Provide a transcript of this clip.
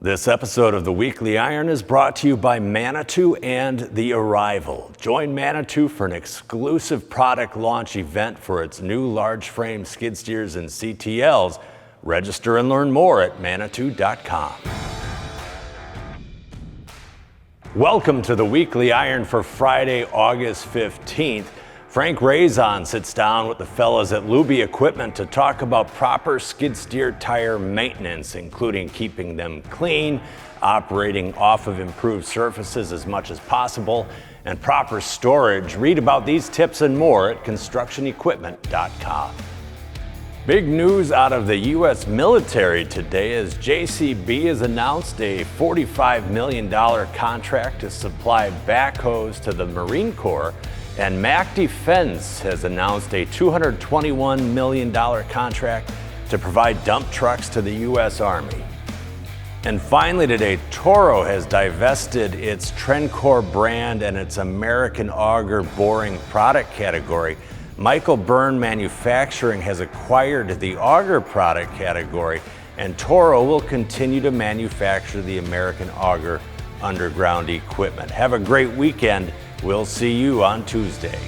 This episode of the Weekly Iron is brought to you by Manitou and The Arrival. Join Manitou for an exclusive product launch event for its new large frame skid steers and CTLs. Register and learn more at manitou.com. Welcome to the Weekly Iron for Friday, August 15th. Frank Razon sits down with the fellas at Luby Equipment to talk about proper skid steer tire maintenance, including keeping them clean, operating off of improved surfaces as much as possible, and proper storage. Read about these tips and more at constructionequipment.com. Big news out of the U.S. military today as JCB has announced a $45 million contract to supply backhoes to the Marine Corps. And Mac Defense has announced a $221 million contract to provide dump trucks to the U.S. Army. And finally today, Toro has divested its Trencor brand and its American Auger boring product category. Michael Byrne Manufacturing has acquired the Auger product category, and Toro will continue to manufacture the American Auger underground equipment. Have a great weekend. We'll see you on Tuesday.